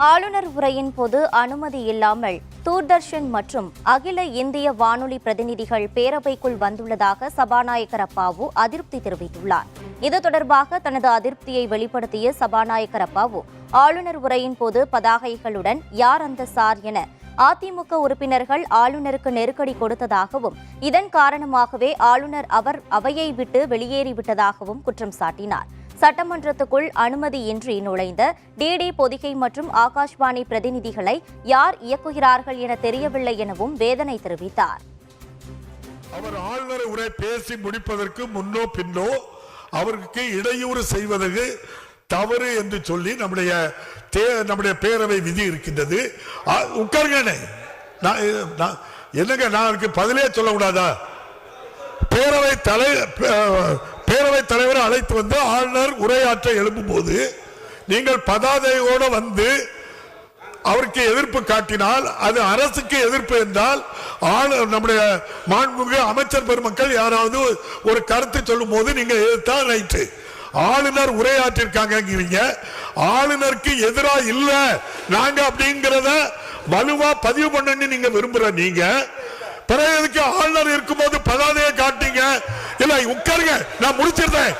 ஆளுநர் உரையின் போது அனுமதி இல்லாமல் தூர்தர்ஷன் மற்றும் அகில இந்திய வானொலி பிரதிநிதிகள் பேரவைக்குள் வந்துள்ளதாக சபாநாயகர் அப்பாவு அதிருப்தி தெரிவித்துள்ளார். இது தொடர்பாக தனது அதிருப்தியை வெளிப்படுத்திய சபாநாயகர் அப்பாவு ஆளுநர் உரையின் போது பதாகைகளுடன் யார் அந்த சார் என அதிமுக உறுப்பினர்கள் ஆளுநருக்கு நெருக்கடி கொடுத்ததாகவும் இதன் காரணமாகவே ஆளுநர் அவையை விட்டு வெளியேறிவிட்டதாகவும் குற்றம் சாட்டினார். சட்டமன்றத்துக்குள் அனுமதியின்றி நுழைந்த டிடி பொதிகை மற்றும் ஆகாஷ்வாணி பிரதிநிதிகளை யார் இயக்குகிறார்கள் என தெரியவில்லை எனவும் வேதனை தெரிவித்தார். அவர் ஆளுநர் உரை பேசி முடிப்பதற்கு முன்னோ பின்னோ அவருக்கு இடையூறு செய்வதற்கு தவறு என்று சொல்லி நம்முடைய பேரவை விதி இருக்கின்றது. உட்காருங்க, என்னங்க நான் பதிலே சொல்லக்கூடாதா? பேரவைத் தலைவரை அழைத்து வந்து ஆளுநர் உரையாற்ற எழுப்பும் போது நீங்கள் பதாதையோடு வந்து அவருக்கு எதிர்ப்பு காட்டினால் அது அரசுக்கு எதிர்ப்பு என்றால் நம்முடைய மாண்புமிகு அமைச்சர் பெருமக்கள் யாராவது ஒரு கருத்து சொல்லும் போது நீங்க எதிர்த்தா ரைட்டு. ஆளுநர் உரையாற்றிருக்காங்க, ஆளுநருக்கு எதிராக இல்ல நாங்க அப்படிங்கிறத வலுவா பதிவு பண்ணி நீங்க விரும்புற நீங்க பிறகு ஆளுநர் இருக்கும்போது பதாதையை காட்டீங்க. இல்ல உட்காருங்க, நான் முடிச்சிருந்தேன்.